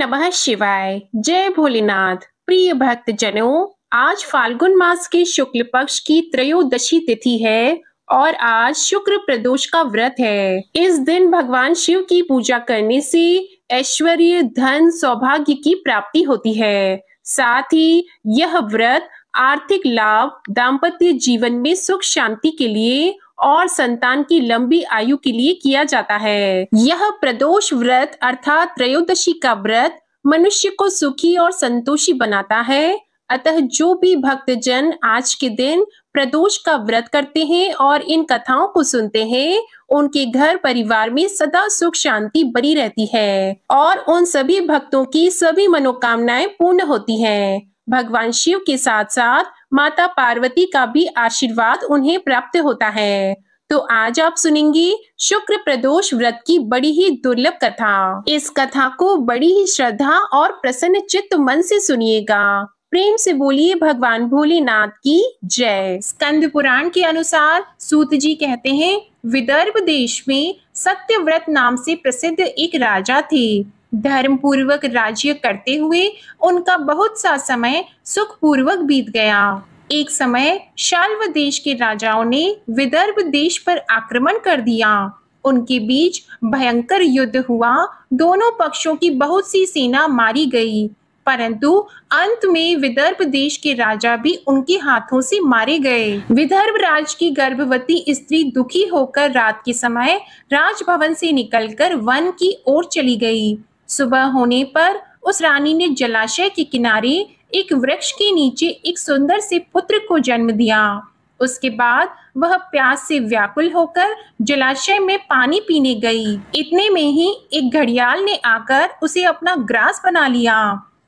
नमः शिवाय। जय भोलेनाथ। प्रिय भक्त जनों, आज फाल्गुन मास के शुक्ल पक्ष की त्रयोदशी तिथि है और आज शुक्र प्रदोष का व्रत है। इस दिन भगवान शिव की पूजा करने से ऐश्वर्य, धन, सौभाग्य की प्राप्ति होती है। साथ ही यह व्रत आर्थिक लाभ, दाम्पत्य जीवन में सुख शांति के लिए और संतान की लंबी आयु के लिए किया जाता है। यह प्रदोष व्रत अर्थात त्रयोदशी का व्रत मनुष्य को सुखी और संतोषी बनाता है। अतः जो भी भक्तजन आज के दिन प्रदोष का व्रत करते हैं और इन कथाओं को सुनते हैं, उनके घर परिवार में सदा सुख शांति बनी रहती है और उन सभी भक्तों की सभी मनोकामनाएं पूर्ण होती हैं। भगवान शिव के साथ साथ माता पार्वती का भी आशीर्वाद उन्हें प्राप्त होता है। तो आज आप सुनेंगे शुक्र प्रदोष व्रत की बड़ी ही दुर्लभ कथा। इस कथा को बड़ी ही श्रद्धा और प्रसन्न चित्त मन से सुनिएगा। प्रेम से बोलिए भगवान भोलेनाथ की जय। स्कंद पुराण के अनुसार सूत जी कहते हैं, विदर्भ देश में सत्यव्रत नाम से प्रसिद्ध एक राजा थे। धर्म पूर्वक राज्य करते हुए उनका बहुत सा समय सुख पूर्वक बीत गया। एक समय शाल्व देश के राजाओं ने विदर्भ देश पर आक्रमण कर दिया। उनके बीच भयंकर युद्ध हुआ। दोनों पक्षों की बहुत सी सेना मारी गई, परंतु अंत में विदर्भ देश के राजा भी उनके हाथों से मारे गए। विदर्भ राज की गर्भवती स्त्री दुखी होकर रात के समय राजभवन से निकलकर वन की ओर चली गई। सुबह होने पर उस रानी ने जलाशय के किनारे एक वृक्ष के नीचे एक सुंदर से पुत्र को जन्म दिया। उसके बाद वह प्यास से व्याकुल होकर जलाशय में पानी पीने गई। इतने में ही एक घड़ियाल ने आकर उसे अपना ग्रास बना लिया।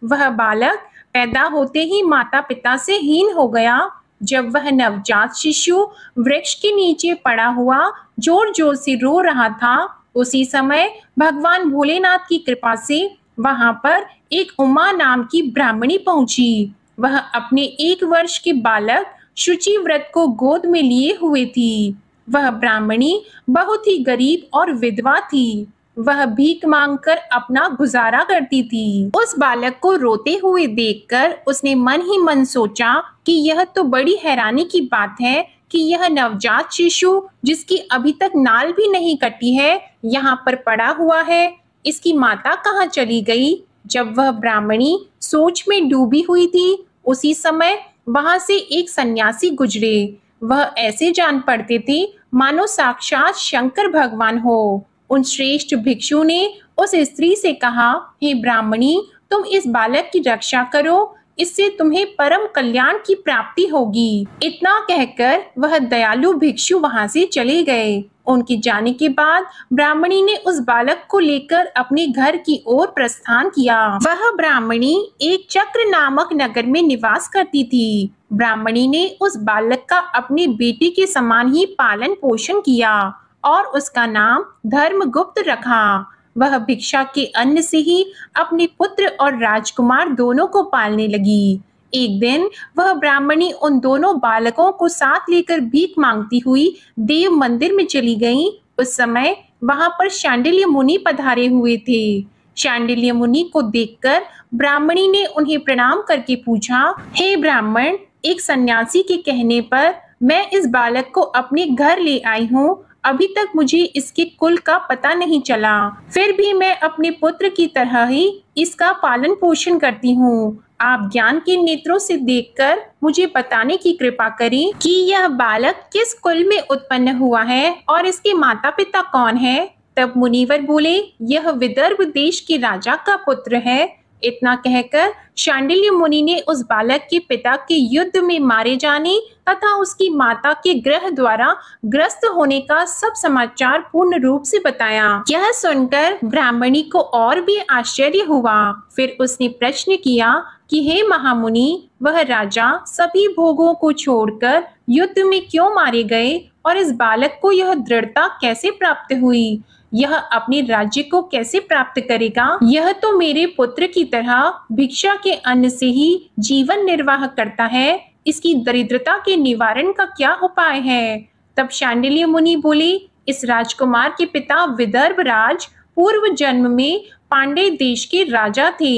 वह बालक पैदा होते ही माता पिता से हीन हो गया। जब वह नवजात शिशु वृक्ष के नीचे पड़ा हुआ जोर जोर से रो रहा था, उसी समय भगवान भोलेनाथ की कृपा से वहां पर एक उमा नाम की ब्राह्मणी पहुंची। वह अपने 1 वर्ष के बालक शुचि व्रत को गोद में लिए हुए थी। वह ब्राह्मणी बहुत ही गरीब और विधवा थी। वह भीख मांगकर अपना गुजारा करती थी। उस बालक को रोते हुए देखकर उसने मन ही मन सोचा कि यह तो बड़ी हैरानी की बात है कि यह नवजात शिशु, जिसकी अभी तक नाल भी नहीं कटी है, यहाँ पर पड़ा हुआ है। इसकी माता कहाँ चली गई? जब वह ब्राह्मणी सोच में डूबी हुई थी, उसी समय वहां से एक सन्यासी गुजरे। वह ऐसे जान पड़ते थे मानो साक्षात शंकर भगवान हो। उन श्रेष्ठ भिक्षु ने उस स्त्री से कहा, हे ब्राह्मणी, तुम इस बालक की रक्षा करो, इससे तुम्हें परम कल्याण की प्राप्ति होगी। इतना कहकर वह दयालु भिक्षु वहां से चले गए। उनके जाने के बाद ब्राह्मणी ने उस बालक को लेकर अपने घर की ओर प्रस्थान किया। वह ब्राह्मणी एक चक्र नामक नगर में निवास करती थी। ब्राह्मणी ने उस बालक का अपने बेटे के समान ही पालन पोषण किया और उसका नाम धर्मगुप्त रखा। वह भिक्षा के अन्न से ही अपने पुत्र और राजकुमार दोनों को पालने लगी। एक दिन वह ब्राह्मणी उन दोनों बालकों को साथ लेकर भीख मांगती हुई देव मंदिर में चली गई। उस समय वहां पर शांडिल्य मुनि पधारे हुए थे। शांडिल्य मुनि को देखकर ब्राह्मणी ने उन्हें प्रणाम करके पूछा, हे ब्राह्मण, एक सन्यासी के कहने पर मैं इस बालक को अपने घर ले आई हूँ। अभी तक मुझे इसके कुल का पता नहीं चला, फिर भी मैं अपने पुत्र की तरह ही इसका पालन पोषण करती हूँ। आप ज्ञान के नेत्रों से देखकर मुझे बताने की कृपा करें कि यह बालक किस कुल में उत्पन्न हुआ है और इसके माता पिता कौन है। तब मुनिवर बोले, यह विदर्भ देश के राजा का पुत्र है। इतना कहकर शांडिल्य मुनि ने उस बालक के पिता के युद्ध में मारे जाने तथा उसकी माता के ग्रह द्वारा ग्रस्त होने का सब समाचार पूर्ण रूप से बताया। यह सुनकर ब्राह्मणी को और भी आश्चर्य हुआ। फिर उसने प्रश्न किया कि हे महामुनि, वह राजा सभी भोगों को छोड़कर युद्ध में क्यों मारे गए और इस बालक को यह दृढ़ता कैसे प्राप्त हुई? यह अपने राज्य को कैसे प्राप्त करेगा? यह तो मेरे पुत्र की तरह भिक्षा के अन्न से ही जीवन निर्वाह करता है। इसकी दरिद्रता के निवारण का क्या उपाय है? तब शांडिल्य मुनि बोले, इस राजकुमार के पिता विदर्भ राज पूर्व जन्म में पांड्य देश के राजा थे।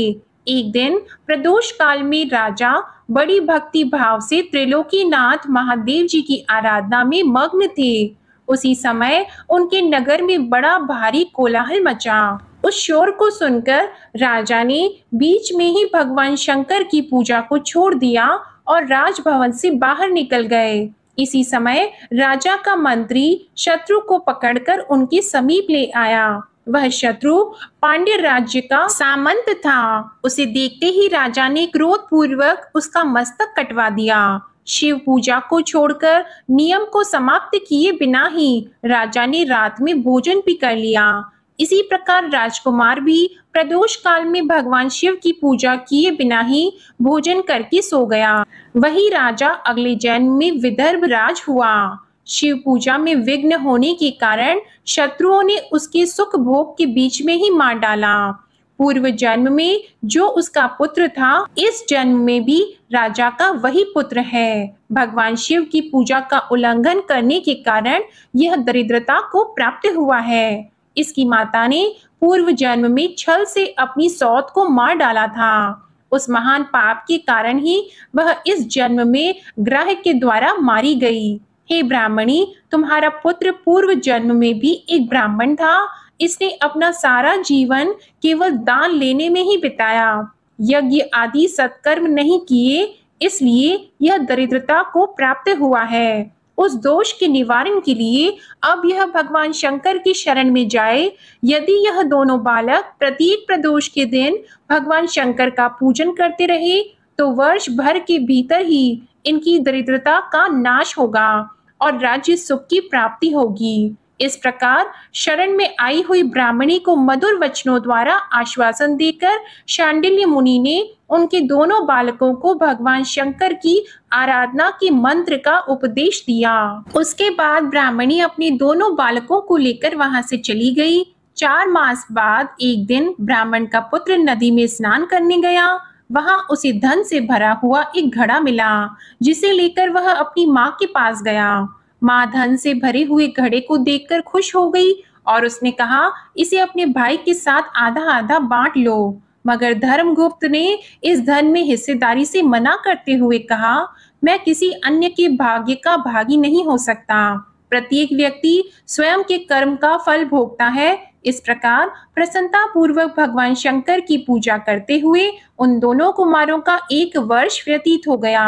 एक दिन प्रदोष काल में राजा बड़ी भक्ति भाव से त्रिलोकीनाथ महादेव जी की आराधना में मग्न थे। उसी समय उनके नगर में बड़ा भारी कोलाहल मचा। उस शोर को सुनकर राजा ने बीच में ही भगवान शंकर की पूजा को छोड़ दिया और राजभवन से बाहर निकल गए। इसी समय राजा का मंत्री शत्रु को पकड़कर उनके समीप ले आया। वह शत्रु पांड्य राज्य का सामंत था। उसे देखते ही राजा ने क्रोध पूर्वक उसका मस्तक कटवा दिया। शिव पूजा को छोड़कर नियम को समाप्त किए बिना ही राजा ने रात में भोजन भी कर लिया। इसी प्रकार राजकुमार भी प्रदोष काल में भगवान शिव की पूजा किए बिना ही भोजन करके सो गया। वही राजा अगले जन्म में विदर्भ राज हुआ। शिव पूजा में विघ्न होने के कारण शत्रुओं ने उसके सुख भोग के बीच में ही मार डाला। पूर्व जन्म में जो उसका पुत्र था, इस जन्म में भी राजा का वही पुत्र है। भगवान शिव की पूजा का उल्लंघन करने के कारण यह दरिद्रता को प्राप्त हुआ है। इसकी माता ने पूर्व जन्म में छल से अपनी सौत को मार डाला था। उस महान पाप के कारण ही वह इस जन्म में ग्रह के द्वारा मारी गई। हे ब्राह्मणी, तुम्हारा पुत्र पूर्व जन्म में भी एक ब्राह्मण था। इसने अपना सारा जीवन केवल दान लेने में ही बिताया, यज्ञ आदि सत्कर्म नहीं किए, इसलिए यह दरिद्रता को प्राप्त हुआ है। उस दोष के निवारण के लिए अब यह भगवान शंकर की शरण में जाए। यदि यह दोनों बालक प्रत्येक प्रदोष के दिन भगवान शंकर का पूजन करते रहे तो वर्ष भर के भीतर ही इनकी दरिद्रता का नाश होगा और राज्य सुख की प्राप्ति होगी। इस प्रकार शरण में आई हुई ब्राह्मणी को मधुर वचनों द्वारा आश्वासन देकर शांडिल्य मुनि ने उनके दोनों बालकों को भगवान शंकर की आराधना के मंत्र का उपदेश दिया। उसके बाद ब्राह्मणी अपने दोनों बालकों को लेकर वहां से चली गई। 4 मास बाद एक दिन ब्राह्मण का पुत्र नदी में स्नान करने गया। वहां उसे धन से भरा हुआ एक घड़ा मिला, जिसे लेकर वह अपनी माँ के पास गया। माँ धन से भरे हुए घड़े को देखकर खुश हो गई और उसने कहा, इसे अपने भाई के साथ आधा आधा बांट लो। मगर धर्मगुप्त ने इस धन में हिस्सेदारी से मना करते हुए कहा, मैं किसी अन्य के भाग्य का भागी नहीं हो सकता। प्रत्येक व्यक्ति स्वयं के कर्म का फल भोगता है। इस प्रकार प्रसन्नता पूर्वक भगवान शंकर की पूजा करते हुए उन दोनों कुमारों का 1 वर्ष व्यतीत हो गया।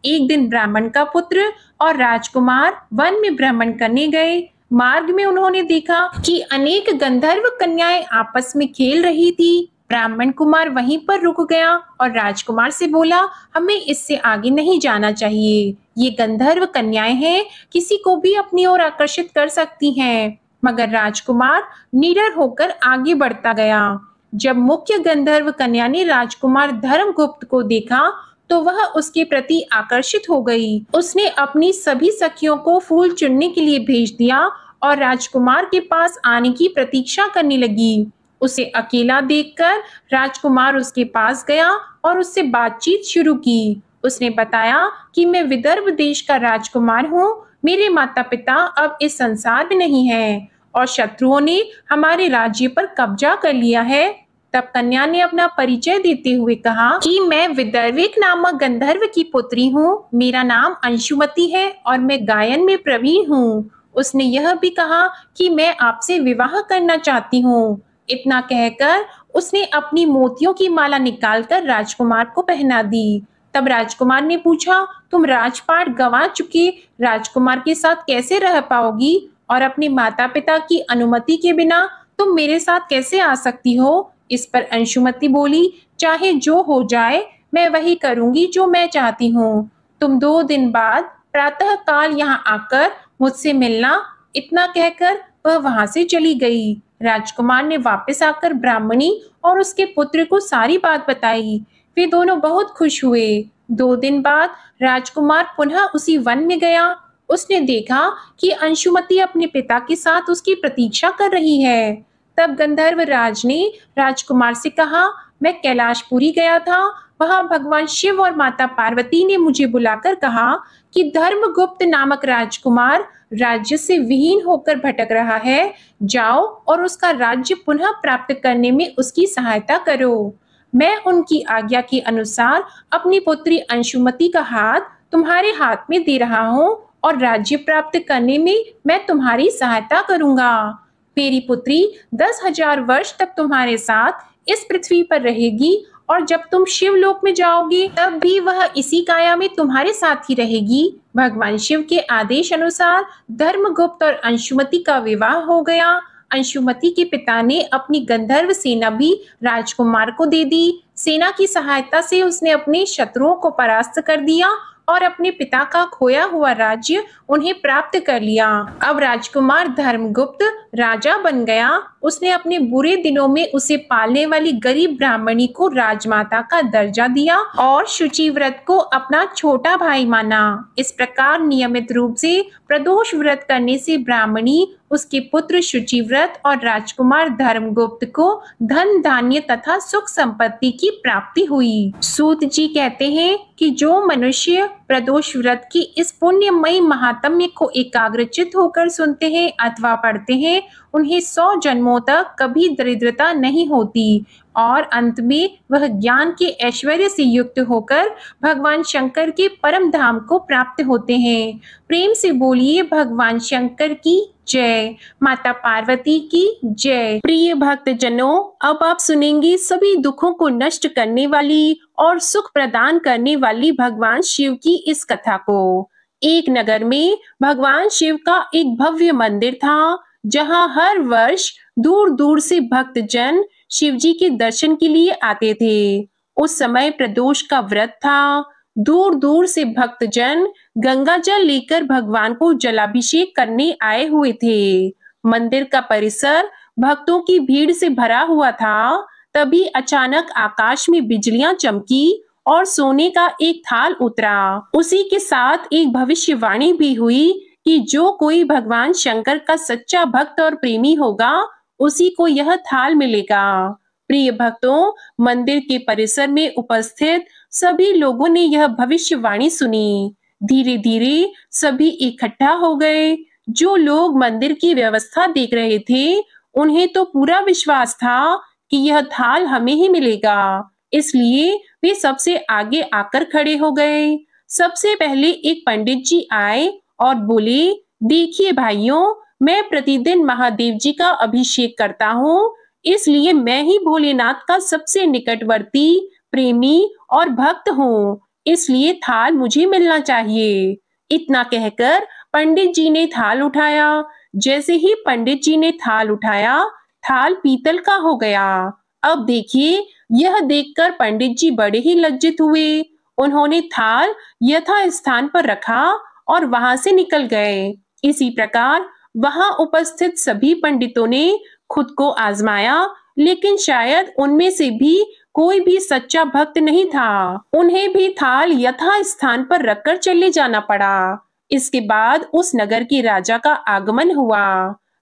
एक दिन ब्राह्मण का पुत्र और राजकुमार वन में भ्रमण करने गए। मार्ग में उन्होंने देखा कि अनेक गंधर्व कन्याएं आपस में खेल रही थी। ब्राह्मण कुमार वहीं पर रुक गया और राजकुमार से बोला, हमें इससे आगे नहीं जाना चाहिए। ये गंधर्व कन्याएं हैं, किसी को भी अपनी ओर आकर्षित कर सकती हैं। मगर राजकुमार निडर होकर आगे बढ़ता गया। जब मुख्य गंधर्व कन्या ने राजकुमार धर्मगुप्त को देखा तो वह उसके प्रति आकर्षित हो गई। उसने अपनी सभी सखियों को फूल चुनने के लिए भेज दिया और राजकुमार के पास आने की प्रतीक्षा करने लगी। उसे अकेला देखकर राजकुमार उसके पास गया और उससे बातचीत शुरू की। उसने बताया कि मैं विदर्भ देश का राजकुमार हूँ। मेरे माता पिता अब इस संसार में नहीं हैं और शत्रुओं ने हमारे राज्य पर कब्जा कर लिया है। तब कन्या ने अपना परिचय देते हुए कहा कि मैं विदर्भिक नामक गंधर्व की पुत्री हूँ। मेरा नाम अंशुमति है और मैं गायन में प्रवीण हूँ। उसने यह भी कहा कि मैं आपसे विवाह करना चाहती हूँ। इतना कहकर उसने अपनी मोतियों की माला निकालकर राजकुमार को पहना दी। तब राजकुमार ने पूछा, तुम राजपाट गंवा चुके राजकुमार के साथ कैसे रह पाओगी और अपने माता पिता की अनुमति के बिना तुम मेरे साथ कैसे आ सकती हो? इस पर अंशुमति बोली, चाहे जो हो जाए मैं वही करूंगी जो मैं चाहती हूँ। तुम 2 दिन बाद प्रातः काल यहाँ आकर मुझसे मिलना। इतना कहकर वह वहां से चली गई। राजकुमार ने वापस आकर ब्राह्मणी और उसके पुत्र को सारी बात बताई। वे दोनों बहुत खुश हुए। 2 दिन बाद राजकुमार पुनः उसी वन में गया। उसने देखा कि अंशुमति अपने पिता के साथ उसकी प्रतीक्षा कर रही है। तब गंधर्व राज ने राजकुमार से कहा, मैं कैलाशपुरी गया था। वहां भगवान शिव और माता पार्वती ने मुझे बुलाकर कहा कि धर्मगुप्त नामक राजकुमार राज्य से विहीन होकर भटक रहा है, जाओ और उसका राज्य पुनः प्राप्त करने में उसकी सहायता करो। मैं उनकी आज्ञा के अनुसार अपनी पुत्री अंशुमति का हाथ तुम्हारे हाथ में दे रहा हूँ और राज्य प्राप्त करने में मैं तुम्हारी सहायता करूंगा। मेरी पुत्री 10,000 वर्ष तक तुम्हारे साथ इस पृथ्वी पर रहेगी और जब तुम शिवलोक में जाओगे तब भी वह इसी काया में तुम्हारे साथ ही रहेगी। भगवान शिव के आदेश अनुसार धर्मगुप्त और अंशुमति का विवाह हो गया। अंशुमति के पिता ने अपनी गंधर्व सेना भी राजकुमार को दे दी। सेना की सहायता से उसने अपने शत्रुओं को परास्त कर दिया और अपने पिता का खोया हुआ राज्य उन्हें प्राप्त कर लिया। अब राजकुमार धर्मगुप्त राजा बन गया। उसने अपने बुरे दिनों में उसे पालने वाली गरीब ब्राह्मणी को राजमाता का दर्जा दिया और शुचिव्रत को अपना छोटा भाई माना। इस प्रकार नियमित रूप से प्रदोष व्रत करने से ब्राह्मणी, उसके पुत्र शुचिव्रत और राजकुमार धर्मगुप्त को धन धान्य तथा सुख संपत्ति की प्राप्ति हुई। सूत जी कहते हैं कि जो मनुष्य प्रदोष व्रत की इस पुण्यमयी महात्म्य को एकाग्रचित होकर सुनते हैं अथवा पढ़ते हैं, उन्हें 100 जन्मों तक कभी दरिद्रता नहीं होती और अंत में वह ज्ञान के ऐश्वर्य से युक्त होकर भगवान शंकर के परम धाम को प्राप्त होते हैं। प्रेम से बोलिए भगवान शंकर की जय, माता पार्वती की जय। प्रिय भक्त जनों, अब आप सुनेंगे सभी दुखों को नष्ट करने वाली और सुख प्रदान करने वाली भगवान शिव की इस कथा को। एक नगर में भगवान शिव का एक भव्य मंदिर था, जहां हर वर्ष दूर दूर से भक्त जन शिव जी के दर्शन के लिए आते थे। उस समय प्रदोष का व्रत था। दूर दूर से भक्त जन गंगा जल लेकर भगवान को जलाभिषेक करने आए हुए थे। मंदिर का परिसर भक्तों की भीड़ से भरा हुआ था। तभी अचानक आकाश में बिजलियां चमकी और सोने का एक थाल उतरा। उसी के साथ एक भविष्यवाणी भी हुई कि जो कोई भगवान शंकर का सच्चा भक्त और प्रेमी होगा, उसी को यह थाल मिलेगा। प्रिय भक्तों, मंदिर के परिसर में उपस्थित सभी लोगों ने यह भविष्यवाणी सुनी। धीरे धीरे सभी इकट्ठा हो गए। जो लोग मंदिर की व्यवस्था देख रहे थे, उन्हें तो पूरा विश्वास था कि यह थाल हमें ही मिलेगा, इसलिए वे सबसे आगे आकर खड़े हो गए। सबसे पहले एक पंडित जी आए और बोले, देखिए भाइयों, मैं प्रतिदिन महादेव जी का अभिषेक करता हूँ, इसलिए मैं ही भोलेनाथ का सबसे निकटवर्ती, प्रेमी और भक्त हूँ, इसलिए थाल मुझे मिलना चाहिए। इतना कहकर पंडित जी ने थाल उठाया। जैसे ही पंडित जी ने थाल उठाया, थाल पीतल का हो गया। अब देखिए, यह देखकर पंडित जी बड़े ही लज्जित हुए। उन्होंने थाल यथा स्थान पर रखा और वहां से निकल गए। इसी प्रकार वहां उपस्थित सभी पंडितों ने खुद को आजमाया, लेकिन शायद उनमें से भी कोई भी सच्चा भक्त नहीं था। उन्हें भी थाल यथा स्थान पर रखकर चले जाना पड़ा। इसके बाद उस नगर के राजा का आगमन हुआ।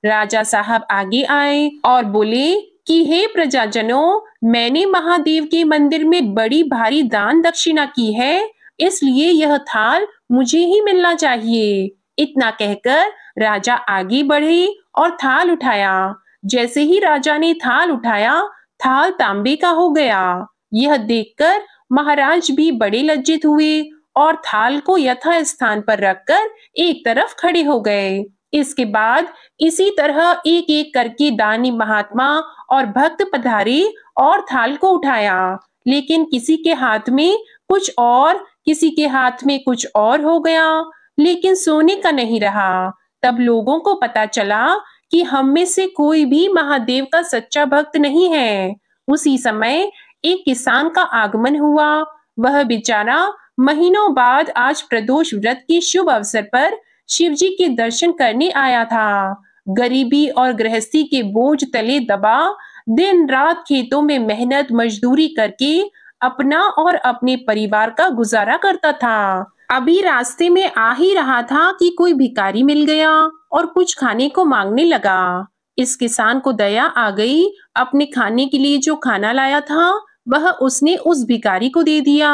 राजा साहब आगे आए और बोले कि हे प्रजाजनों, मैंने महादेव के मंदिर में बड़ी भारी दान दक्षिणा की है, इसलिए यह थाल मुझे ही मिलना चाहिए। इतना कहकर राजा आगे बढ़े और थाल उठाया। जैसे ही राजा ने थाल उठाया, थाल तांबे का हो गया। यह देखकर महाराज भी बड़े लज्जित हुए और थाल को यथा स्थान पर रखकर एक तरफ खड़े हो गए। इसके बाद इसी तरह एक एक करके दानी महात्मा और भक्त पधारे और थाल को उठाया, लेकिन किसी के हाथ में कुछ और, किसी के हाथ में कुछ और हो गया, लेकिन सोने का नहीं रहा। तब लोगों को पता चला कि हम में से कोई भी महादेव का सच्चा भक्त नहीं है। उसी समय एक किसान का आगमन हुआ। वह बेचारा महीनों बाद आज प्रदोष व्रत के शुभ अवसर पर शिव जी के दर्शन करने आया था। गरीबी और गृहस्थी के बोझ तले दबा दिन रात खेतों में मेहनत मजदूरी करके अपना और अपने परिवार का गुजारा करता था। अभी रास्ते में आ ही रहा था कि कोई भिखारी मिल गया और कुछ खाने को मांगने लगा। इस किसान को दया आ गई। अपने खाने के लिए जो खाना लाया था, वह उसने उस भिखारी को दे दिया।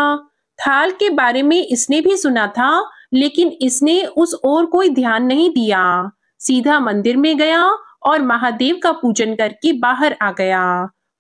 थाल के बारे में इसने भी सुना था लेकिन इसने उस ओर कोई ध्यान नहीं दिया। सीधा मंदिर में गया और महादेव का पूजन करके बाहर आ गया।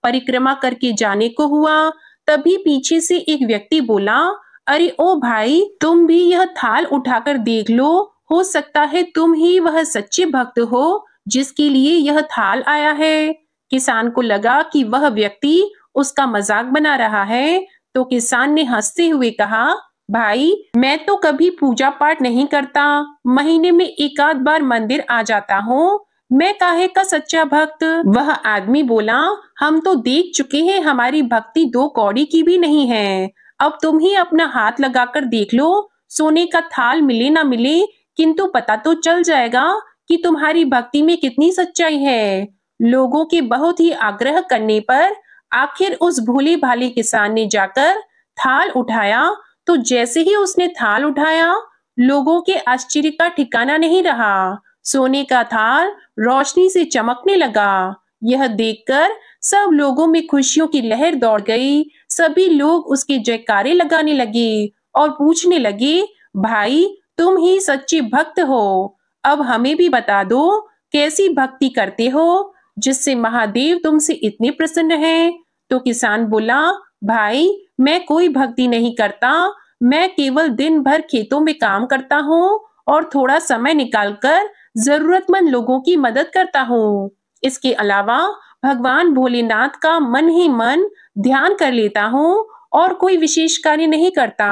परिक्रमा करके जाने को हुआ, तभी पीछे से एक व्यक्ति बोला, अरे ओ भाई, तुम भी यह थाल उठाकर देख लो, हो सकता है तुम ही वह सच्चे भक्त हो जिसके लिए यह थाल आया है। किसान को लगा कि वह व्यक्ति उसका मजाक बना रहा है, तो किसान ने हंसते हुए कहा, भाई, मैं तो कभी पूजा पाठ नहीं करता, महीने में एक आध बार मंदिर आ जाता हूँ, मैं काहे का सच्चा भक्त। वह आदमी बोला, हम तो देख चुके हैं हमारी भक्ति दो कौड़ी की भी नहीं है। अब तुम ही अपना हाथ लगाकर देख लो, सोने का थाल मिले ना मिले, किंतु पता तो चल जाएगा कि तुम्हारी भक्ति में कितनी सच्चाई है। लोगों के बहुत ही आग्रह करने पर आखिर उस भोले भाले किसान ने जाकर थाल उठाया। तो जैसे ही उसने थाल उठाया, लोगों के आश्चर्य का ठिकाना नहीं रहा। सोने का थाल रोशनी से चमकने लगा। यह देखकर सब लोगों में खुशियों की लहर दौड़ गई। सभी लोग उसके जयकारे लगाने लगे और पूछने लगे, भाई, तुम ही सच्चे भक्त हो, अब हमें भी बता दो कैसी भक्ति करते हो जिससे महादेव तुमसे इतने प्रसन्न हैं। तो किसान बोला, भाई, मैं कोई भक्ति नहीं करता, मैं केवल दिन भर खेतों में काम करता हूँ और थोड़ा समय निकालकर जरूरतमंद लोगों की मदद करता हूँ। इसके अलावा भगवान भोलेनाथ का मन ही मन ध्यान कर लेता हूँ और कोई विशेष कार्य नहीं करता।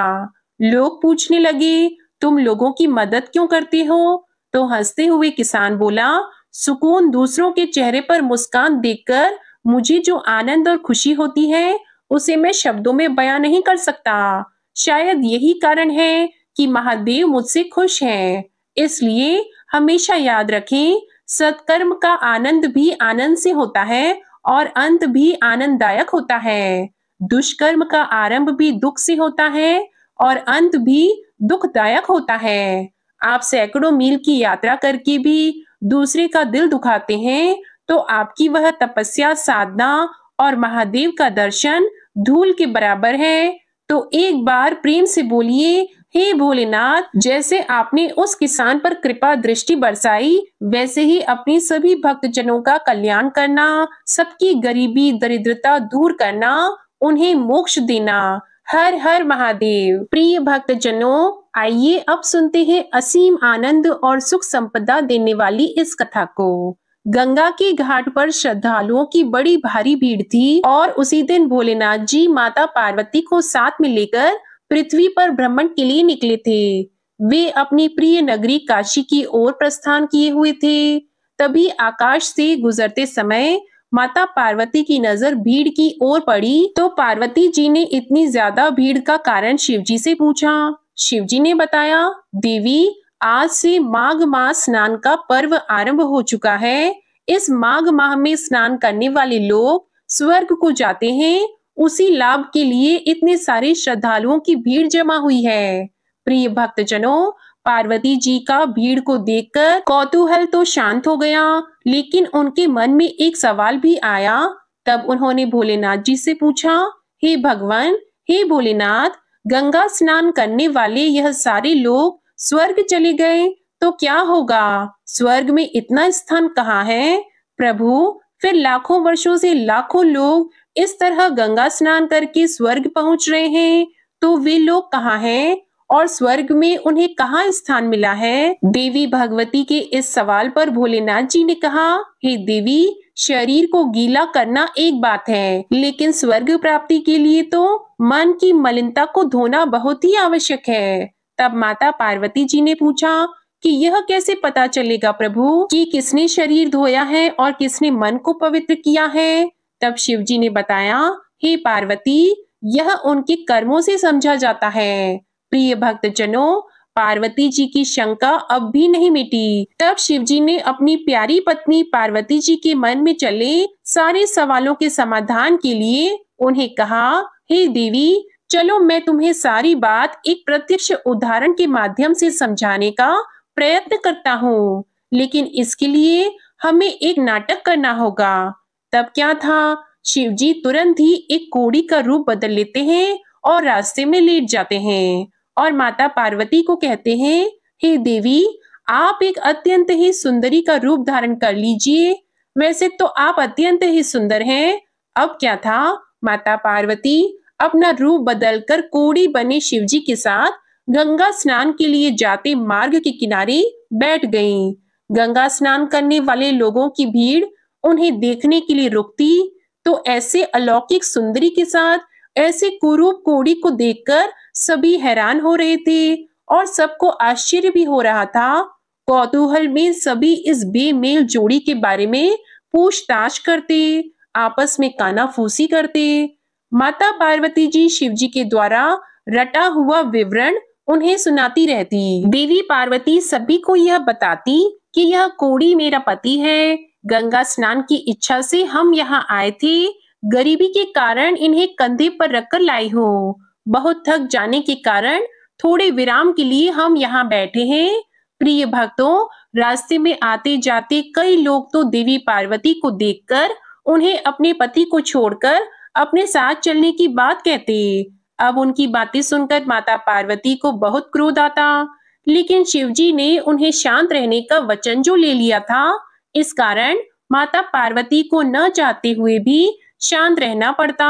लोग पूछने लगे, तुम लोगों की मदद क्यों करते हो? तो हंसते हुए किसान बोला, सुकून दूसरों के चेहरे पर मुस्कान देखकर मुझे जो आनंद और खुशी होती है, उसे मैं शब्दों में बयां नहीं कर सकता। शायद यही कारण है कि महादेव मुझसे खुश हैं। इसलिए हमेशा याद रखें, सत्कर्म का आनंद भी आनंद से होता है और अंत भी आनंददायक होता है। दुष्कर्म का आरंभ भी दुख से होता है और अंत भी दुखदायक होता है। आप सैकड़ों मील की यात्रा करके भी दूसरे का दिल दुखाते हैं, तो आपकी वह तपस्या, साधना और महादेव का दर्शन धूल के बराबर है। तो एक बार प्रेम से बोलिए, हे भोलेनाथ। जैसे आपने उस किसान पर कृपा दृष्टि बरसाई, वैसे ही अपनी सभी भक्तजनों का कल्याण करना, सबकी गरीबी दरिद्रता दूर करना, उन्हें मोक्ष देना। हर हर महादेव। प्रिय भक्तजनों, आइए अब सुनते हैं असीम आनंद और सुख संपदा देने वाली इस कथा को। गंगा के घाट पर श्रद्धालुओं की बड़ी भारी भीड़ थी और उसी दिन भोलेनाथ जी माता पार्वती को साथ में लेकर पृथ्वी पर भ्रमण के लिए निकले थे। वे अपनी प्रिय नगरी काशी की ओर प्रस्थान किए हुए थे। तभी आकाश से गुजरते समय माता पार्वती की नजर भीड़ की ओर पड़ी, तो पार्वती जी ने इतनी ज्यादा भीड़ का कारण शिवजी से पूछा। शिवजी ने बताया, देवी, आज से माघ मास स्नान का पर्व आरंभ हो चुका है। इस माघ माह में स्नान करने वाले लोग स्वर्ग को जाते हैं। उसी लाभ के लिए इतने सारे श्रद्धालुओं की भीड़ जमा हुई है। प्रिय भक्तजनों, पार्वती जी का भीड़ को देखकर कौतूहल तो शांत हो गया, लेकिन उनके मन में एक सवाल भी आया। तब उन्होंने भोलेनाथ जी से पूछा, हे भगवान, हे भोलेनाथ, गंगा स्नान करने वाले यह सारे लोग स्वर्ग चले गए तो क्या होगा? स्वर्ग में इतना स्थान कहाँ है? प्रभु, फिर लाखों वर्षों से लाखों लोग इस तरह गंगा स्नान करके स्वर्ग पहुंच रहे हैं, तो वे लोग कहाँ हैं और स्वर्ग में उन्हें कहाँ स्थान मिला है? देवी भगवती के इस सवाल पर भोलेनाथ जी ने कहा, हे देवी, शरीर को गीला करना एक बात है, लेकिन स्वर्ग प्राप्ति के लिए तो मन की मलिनता को धोना बहुत ही आवश्यक है। तब माता पार्वती जी ने पूछा कि यह कैसे पता चलेगा प्रभु कि किसने शरीर धोया है और किसने मन को पवित्र किया है? तब शिव जी ने बताया, हे पार्वती, यह उनके कर्मों से समझा जाता है। प्रिय भक्तजनों, पार्वती जी की शंका अब भी नहीं मिटी। तब शिव जी ने अपनी प्यारी पत्नी पार्वती जी के मन में चले सारे सवालों के समाधान के लिए उन्हें कहा, हे देवी, चलो मैं तुम्हें सारी बात एक प्रत्यक्ष उदाहरण के माध्यम से समझाने का प्रयत्न करता हूँ, लेकिन इसके लिए हमें एक नाटक करना होगा। तब क्या था, शिवजी तुरंत ही एक कोड़ी का रूप बदल लेते हैं और रास्ते में लेट जाते हैं और माता पार्वती को कहते हैं, हे देवी, आप एक अत्यंत ही सुंदरी का रूप धारण कर लीजिए। वैसे तो आप अत्यंत ही सुंदर हैं। अब क्या था, माता पार्वती अपना रूप बदलकर कोढ़ी बने शिवजी के साथ गंगा स्नान के लिए जाते मार्ग के किनारे बैठ गईं। गंगा स्नान करने वाले लोगों की भीड़ उन्हें देखने के लिए रुकती, तो ऐसे अलौकिक सुंदरी के साथ ऐसे कुरूप कोढ़ी को देखकर सभी हैरान हो रहे थे और सबको आश्चर्य भी हो रहा था। कौतूहल में सभी इस बेमेल जोड़ी के बारे में पूछताछ करते, आपस में कानाफूसी करते। माता पार्वती जी शिवजी के द्वारा रटा हुआ विवरण उन्हें सुनाती रहती। देवी पार्वती सभी को यह बताती कि यह कोढ़ी मेरा पति है। गंगा स्नान की इच्छा से हम यहाँ आए थे। गरीबी के कारण इन्हें कंधे पर रखकर लाई हूँ। बहुत थक जाने के कारण थोड़े विराम के लिए हम यहाँ बैठे हैं। प्रिय भक्तों, रास्ते में आते जाते कई लोग तो देवी पार्वती को देखकर उन्हें अपने पति को छोड़कर अपने साथ चलने की बात कहते। अब उनकी बातें सुनकर माता पार्वती को बहुत क्रोध आता, लेकिन शिवजी ने उन्हें शांत रहने का वचन जो ले लिया था, इस कारण माता पार्वती को न चाहते हुए भी शांत रहना पड़ता।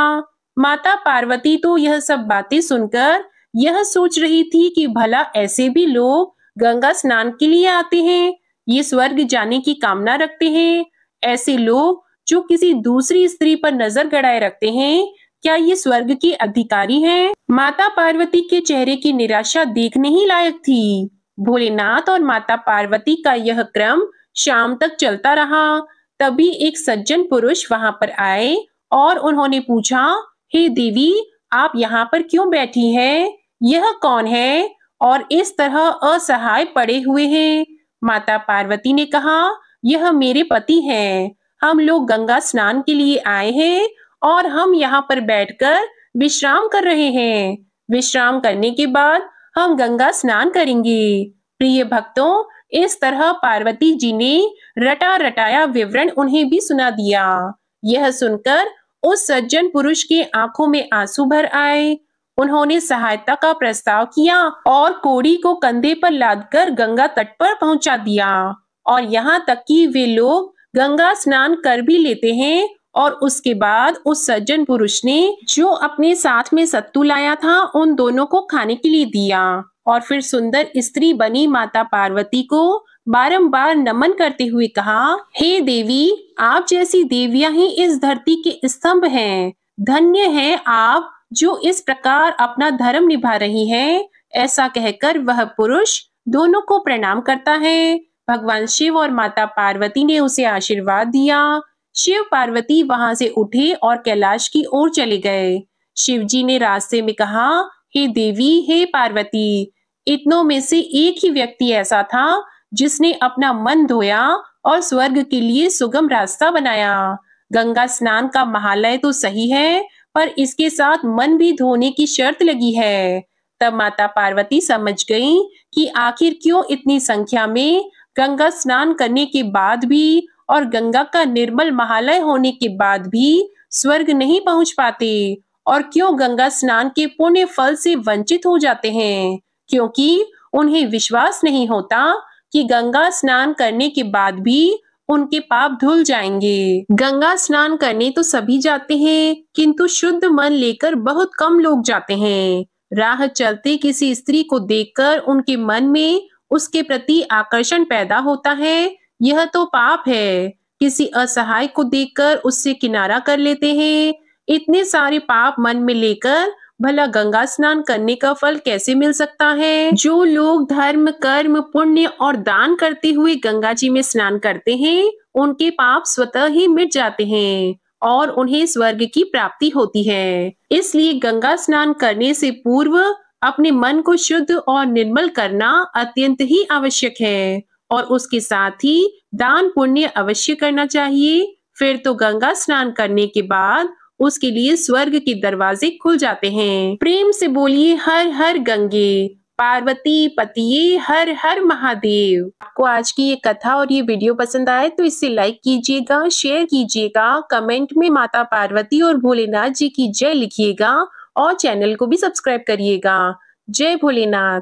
माता पार्वती तो यह सब बातें सुनकर यह सोच रही थी कि भला ऐसे भी लोग गंगा स्नान के लिए आते हैं, ये स्वर्ग जाने की कामना रखते हैं। ऐसे लोग जो किसी दूसरी स्त्री पर नजर गड़ाए रखते हैं, क्या ये स्वर्ग के अधिकारी हैं? माता पार्वती के चेहरे की निराशा देखने ही लायक थी। भोलेनाथ और माता पार्वती का यह क्रम शाम तक चलता रहा। तभी एक सज्जन पुरुष वहां पर आए और उन्होंने पूछा, हे देवी, आप यहाँ पर क्यों बैठी हैं? यह कौन है और इस तरह असहाय पड़े हुए हैं? माता पार्वती ने कहा, यह मेरे पति हैं। हम लोग गंगा स्नान के लिए आए हैं और हम यहाँ पर बैठकर विश्राम कर रहे हैं। विश्राम करने के बाद हम गंगा स्नान करेंगे। प्रिय भक्तों, इस तरह पार्वती जी ने रटा रटाया विवरण उन्हें भी सुना दिया। यह सुनकर उस सज्जन पुरुष के आंखों में आंसू भर आए। उन्होंने सहायता का प्रस्ताव किया और कोढ़ी को कंधे पर लादकर गंगा तट पर पहुंचा दिया। और यहाँ तक कि वे लोग गंगा स्नान कर भी लेते हैं और उसके बाद उस सज्जन पुरुष ने जो अपने साथ में सत्तू लाया था उन दोनों को खाने के लिए दिया और फिर सुंदर स्त्री बनी माता पार्वती को बारंबार नमन करते हुए कहा, हे देवी, आप जैसी देवियां ही इस धरती के स्तंभ हैं। धन्य हैं आप जो इस प्रकार अपना धर्म निभा रही हैं। ऐसा कहकर वह पुरुष दोनों को प्रणाम करता है। भगवान शिव और माता पार्वती ने उसे आशीर्वाद दिया। शिव पार्वती वहां से उठे और कैलाश की ओर चले गए। शिव जी ने रास्ते में कहा, हे देवी, हे पार्वती, इतनों में से एक ही व्यक्ति ऐसा था जिसने अपना मन धोया और स्वर्ग के लिए सुगम रास्ता बनाया। गंगा स्नान का महालय तो सही है, पर इसके साथ मन भी धोने की शर्त लगी है। तब माता पार्वती समझ गईं कि आखिर क्यों इतनी संख्या में गंगा स्नान करने के बाद भी और गंगा का निर्मल महालय होने के बाद भी स्वर्ग नहीं पहुंच पाते और क्यों गंगा स्नान के पुण्य फल से वंचित हो जाते हैं, क्योंकि उन्हें विश्वास नहीं होता कि गंगा स्नान करने के बाद भी उनके पाप धुल जाएंगे। गंगा स्नान करने तो सभी जाते हैं, किंतु शुद्ध मन लेकर बहुत कम लोग जाते हैं। राह चलते किसी स्त्री को देखकर उनके मन में उसके प्रति आकर्षण पैदा होता है, यह तो पाप है। किसी असहाय को देखकर उससे किनारा कर लेते हैं। इतने सारे पाप मन में लेकर भला गंगा स्नान करने का फल कैसे मिल सकता है? जो लोग धर्म, कर्म, पुण्य और दान करते हुए गंगा जी में स्नान करते हैं, उनके पाप स्वतः ही मिट जाते हैं और उन्हें स्वर्ग की प्राप्ति होती है। इसलिए गंगा स्नान करने से पूर्व अपने मन को शुद्ध और निर्मल करना अत्यंत ही आवश्यक है और उसके साथ ही दान पुण्य अवश्य करना चाहिए। फिर तो गंगा स्नान करने के बाद उसके लिए स्वर्ग के दरवाजे खुल जाते हैं। प्रेम से बोलिए हर हर गंगे, पार्वती पतिये हर हर महादेव। आपको आज की ये कथा और ये वीडियो पसंद आए तो इसे लाइक कीजिएगा, शेयर कीजिएगा, कमेंट में माता पार्वती और भोलेनाथ जी की जय लिखिएगा और चैनल को भी सब्सक्राइब करिएगा। जय भोलेनाथ।